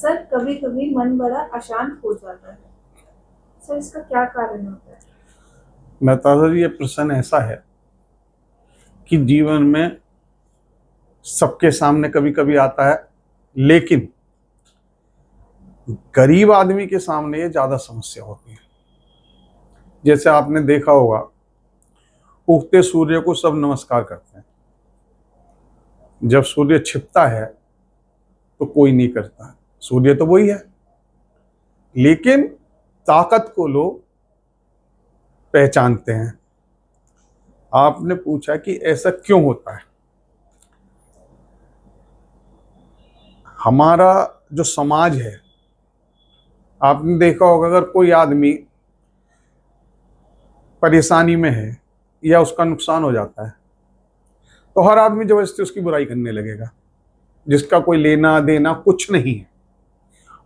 Sir कभी कभी मन बड़ा अशांत हो जाता है। सर इसका क्या कारण होता है? मेहता सर, ये प्रश्न ऐसा है कि जीवन में सबके सामने कभी कभी आता है, लेकिन गरीब आदमी के सामने ये ज्यादा समस्या होती है। जैसे आपने देखा होगा, उगते सूर्य को सब नमस्कार करते हैं, जब सूर्य छिपता है तो कोई नहीं करता। सूर्य तो वही है, लेकिन ताकत को लोग पहचानते हैं। आपने पूछा कि ऐसा क्यों होता है। हमारा जो समाज है, आपने देखा होगा, अगर कोई आदमी परेशानी में है या उसका नुकसान हो जाता है तो हर आदमी जबरदस्ती उसकी बुराई करने लगेगा, जिसका कोई लेना देना कुछ नहीं है।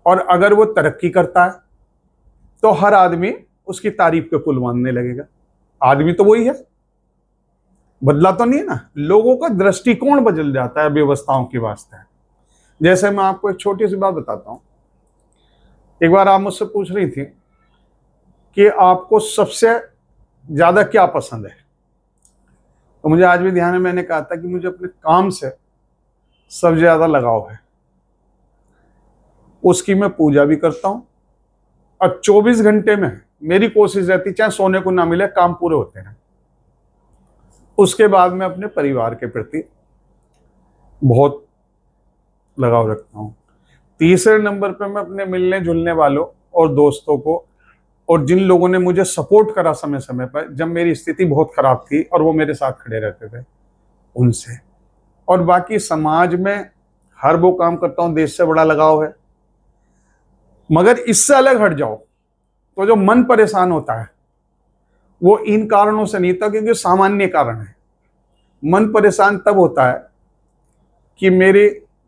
और अगर वो तरक्की करता है तो हर आदमी उसकी तारीफ के पुल बांधने लगेगा। आदमी तो वही है, बदला तो नहीं है ना। लोगों का दृष्टिकोण बदल जाता है व्यवस्थाओं के वास्ते। जैसे मैं आपको एक छोटी सी बात बताता हूं। एक बार आप मुझसे पूछ रही थी कि आपको सबसे ज्यादा क्या पसंद है, तो मुझे आज भी ध्यान है, मैंने कहा था कि मुझे अपने काम से सबसे ज्यादा लगाव है। उसकी मैं पूजा भी करता हूं, और 24 घंटे में मेरी कोशिश रहती, चाहे सोने को ना मिले, काम पूरे होते हैं। उसके बाद मैं अपने परिवार के प्रति बहुत लगाव रखता हूं। तीसरे नंबर पर मैं अपने मिलने जुलने वालों और दोस्तों को, और जिन लोगों ने मुझे सपोर्ट करा समय समय पर जब मेरी स्थिति बहुत खराब थी और वो मेरे साथ खड़े रहते थे, उनसे। और बाकी समाज में हर वो काम करता हूं, देश से बड़ा लगाव है। मगर इससे अलग हट जाओ तो जो मन परेशान होता है वो इन कारणों से नहीं था, क्योंकि सामान्य कारण है। मन परेशान तब होता है कि मेरी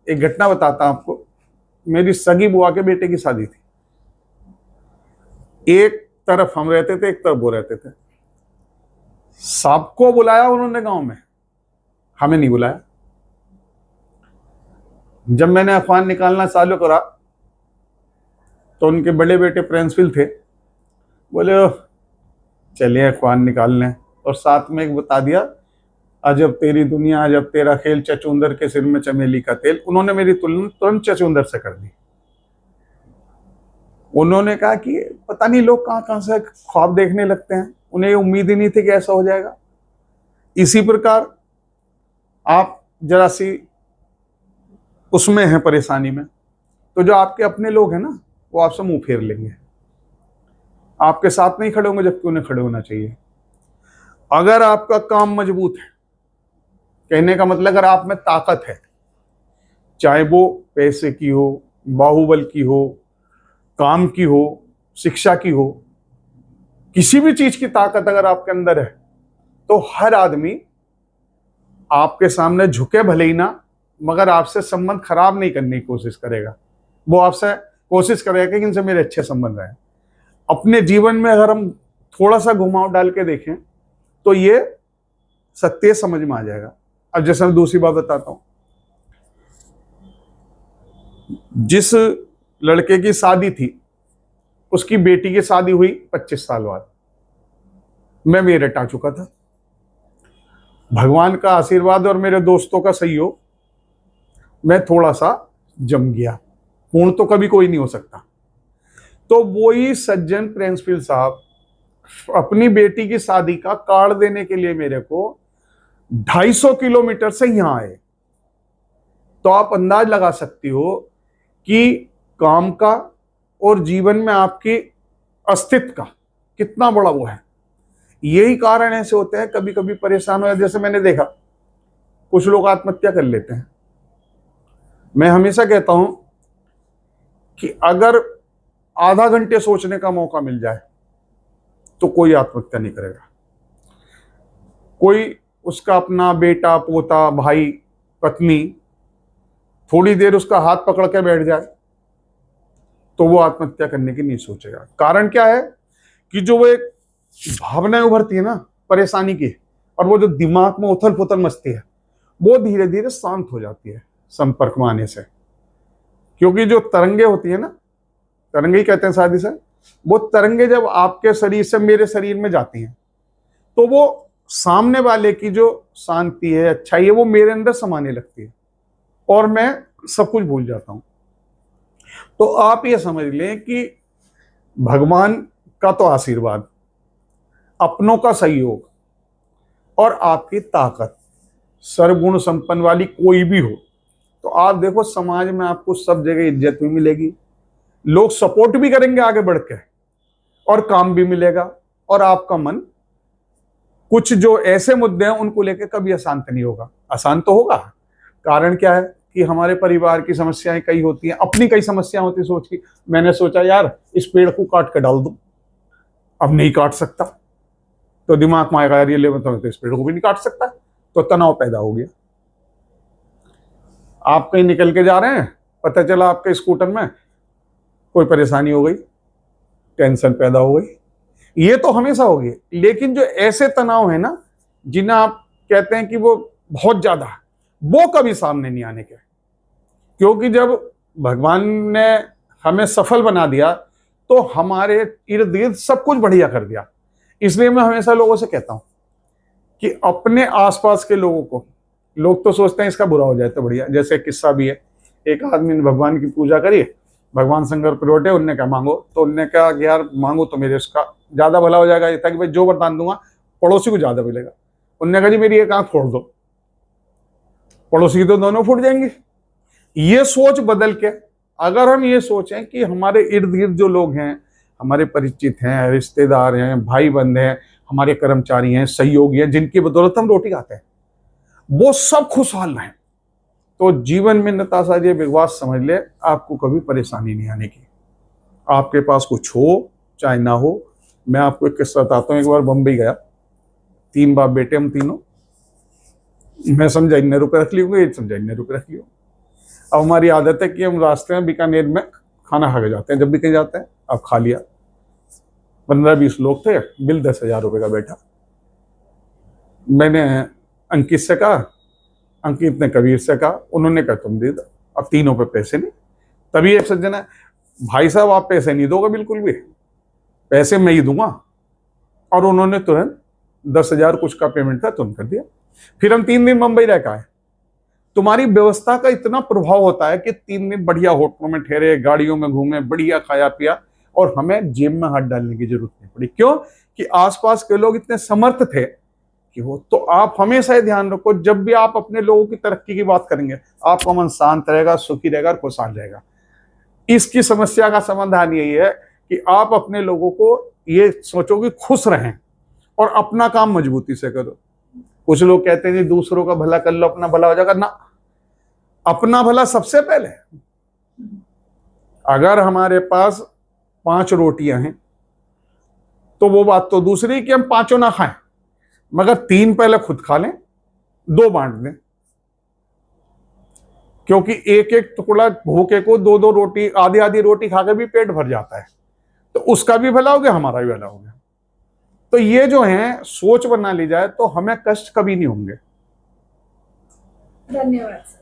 एक घटना बताता हूं आपको। मेरी सगी बुआ के बेटे की शादी थी। एक तरफ हम रहते थे, एक तरफ वो रहते थे। सबको बुलाया उन्होंने गांव में, हमें नहीं बुलाया। जब मैंने अखबार निकालना चालू करा तो उनके बड़े बेटे प्रिंसिपल थे, बोले "ओह, चलिए अखबार निकाल लें"। और साथ में एक बता दिया, अजब तेरी दुनिया अजब तेरा खेल, चचुंदर के सिर में चमेली का तेल। उन्होंने मेरी तुलना तुरंत चचुंदर से कर दी। उन्होंने कहा कि पता नहीं लोग कहां कहां से ख्वाब देखने लगते हैं, उन्हें उम्मीद ही नहीं थी कि ऐसा हो जाएगा। इसी प्रकार आप जरा सी उसमें हैं परेशानी में, तो जो आपके अपने लोग हैं ना, वो आपसे मुंह फेर लेंगे, आपके साथ नहीं खड़े होंगे, जबकि उन्हें खड़े होना चाहिए। अगर आपका काम मजबूत है, कहने का मतलब अगर आप में ताकत है, चाहे वो पैसे की हो, बाहुबल की हो, काम की हो, शिक्षा की हो, किसी भी चीज की ताकत अगर आपके अंदर है, तो हर आदमी आपके सामने झुके भले ही ना, मगर आपसे संबंध खराब नहीं करने की कोशिश करेगा। वो आपसे कोशिश करेगा कि इनसे मेरे अच्छे संबंध रहे। अपने जीवन में अगर हम थोड़ा सा घुमाव डाल के देखें तो ये सत्य समझ में आ जाएगा। अब जैसे मैं दूसरी बात बताता हूं। जिस लड़के की शादी थी, उसकी बेटी की शादी हुई 25 साल बाद। मैं मेरठ आ चुका था। भगवान का आशीर्वाद और मेरे दोस्तों का सहयोग, मैं थोड़ा सा जम गया। पूर्ण तो कभी कोई नहीं हो सकता। तो वही सज्जन प्रिंसिपल साहब अपनी बेटी की शादी का कार्ड देने के लिए मेरे को 250 किलोमीटर से यहां आए। तो आप अंदाज लगा सकती हो कि काम का और जीवन में आपकी अस्तित्व का कितना बड़ा वो है। यही कारण ऐसे होते हैं, कभी कभी परेशान हो। जैसे मैंने देखा, कुछ लोग आत्महत्या कर लेते हैं। मैं हमेशा कहता हूं कि अगर आधा घंटे सोचने का मौका मिल जाए तो कोई आत्महत्या नहीं करेगा। कोई उसका अपना बेटा, पोता, भाई, पत्नी थोड़ी देर उसका हाथ पकड़ के बैठ जाए तो वो आत्महत्या करने की नहीं सोचेगा। कारण क्या है कि जो वो एक भावनाएं उभरती है ना परेशानी की, और वो जो दिमाग में उथल पुथल मचती है, वो धीरे धीरे शांत हो जाती है संपर्क में आने से। क्योंकि जो तरंगे होती है ना, तरंगे ही कहते हैं शादी से, वो तरंगे जब आपके शरीर से मेरे शरीर में जाती हैं तो वो सामने वाले की जो शांति है, अच्छाई है, वो मेरे अंदर समाने लगती है और मैं सब कुछ भूल जाता हूं। तो आप ये समझ लें कि भगवान का तो आशीर्वाद, अपनों का सहयोग और आपकी ताकत, सर्वगुण संपन्न वाली कोई भी हो तो आप देखो समाज में आपको सब जगह इज्जत भी मिलेगी, लोग सपोर्ट भी करेंगे आगे बढ़ के और काम भी मिलेगा और आपका मन कुछ जो ऐसे मुद्दे हैं उनको लेकर कभी अशांत नहीं होगा। अशांत तो होगा, कारण क्या है कि हमारे परिवार की समस्याएं कई होती हैं, अपनी कई समस्याएं होती सोच की, मैंने सोचा यार इस पेड़ को काट के डाल दूं, अब नहीं काट सकता, तो दिमाग में आएगा यार ये ले तो इस पेड़ को भी नहीं काट सकता, तो तनाव पैदा हो गया। आप कहीं निकल के जा रहे हैं, पता चला आपके स्कूटर में कोई परेशानी हो गई, टेंशन पैदा हो गई, ये तो हमेशा होगी। लेकिन जो ऐसे तनाव है ना जिन्हें आप कहते हैं कि वो बहुत ज्यादा, वो कभी सामने नहीं आने के, क्योंकि जब भगवान ने हमें सफल बना दिया तो हमारे इर्द गिर्द सब कुछ बढ़िया कर दिया। इसलिए मैं हमेशा लोगों से कहता हूं कि अपने आसपास के लोगों को, लोग तो सोचते हैं इसका बुरा हो जाए तो बढ़िया, जैसे एक किस्सा भी है, एक आदमी ने भगवान की पूजा करी, भगवान शंकर प्रगटे, उनने कहा मांगो, तो उनने कहा कि यार मांगो तो मेरे उसका ज्यादा भला हो जाएगा, ये था कि भाई जो वरदान दूंगा पड़ोसी को ज्यादा मिलेगा। उनने कहा जी मेरी एक आंख फोड़ दो, पड़ोसी की तो दोनों फूट जाएंगी। ये सोच बदल के अगर हम ये सोचें कि हमारे इर्द गिर्द जो लोग हैं, हमारे परिचित हैं, रिश्तेदार हैं, भाई बंधु हैं, हमारे कर्मचारी हैं, सहयोगी हैं, जिनकी बदौलत हम रोटी खाते हैं, वो सब खुशहाल रहें, तो जीवन में नताशा जी विश्वास समझ ले आपको कभी परेशानी नहीं आने की। आपके पास कुछ हो चाहे ना हो। मैं आपको एक किस्सा बताता हूँ। एक बार बम्बई गया, 3 बाप बेटे हम तीनों, मैं समझा इतने रुपए रख लियो, ये समझा इतने रुपए रख लियो। अब हमारी आदत है कि हम रास्ते में बीकानेर में खाना खा के जाते हैं, जब भी कहीं जाते हैं। अब खा लिया, 15-20 लोग थे, बिल 10,000 रुपए का बैठा। मैंने अंकित से कहा, अंकित ने कबीर से कहा, उन्होंने कहा तुम दे दो। अब तीनों पे पैसे नहीं। तभी एक सज्जन है, भाई साहब आप पैसे नहीं दोगे बिल्कुल भी, पैसे मैं ही दूंगा। और उन्होंने तुरंत 10,000 कुछ का पेमेंट था तुरंत कर दिया। फिर हम 3 दिन मुंबई रह के आए। तुम्हारी व्यवस्था का इतना प्रभाव होता है कि 3 दिन बढ़िया होटलों में ठहरे, गाड़ियों में घूमे, बढ़िया खाया पिया, और हमें जेब में हाथ डालने की जरूरत नहीं पड़ी। क्यों? कि आसपास के लोग इतने समर्थ थे कि वो। तो आप हमेशा ये ध्यान रखो, जब भी आप अपने लोगों की तरक्की की बात करेंगे, आपका मन शांत रहेगा, सुखी रहेगा और खुशहाल रहेगा। इसकी समस्या का समाधान यही है कि आप अपने लोगों को ये सोचो कि खुश रहें और अपना काम मजबूती से करो। कुछ लोग कहते हैं जी दूसरों का भला कर लो अपना भला हो जाएगा, ना, अपना भला सबसे पहले। अगर हमारे पास 5 रोटियां हैं तो वो बात तो दूसरी कि हम 5 ना खाएं, मगर 3 पहले खुद खा लें, 2 बांट दें। क्योंकि एक एक टुकड़ा भूखे को 2-2 रोटी, आधी रोटी खाकर भी पेट भर जाता है, तो उसका भी भला हो गया, हमारा भी भला हो गया। तो ये जो है सोच बना ली जाए तो हमें कष्ट कभी नहीं होंगे। धन्यवाद।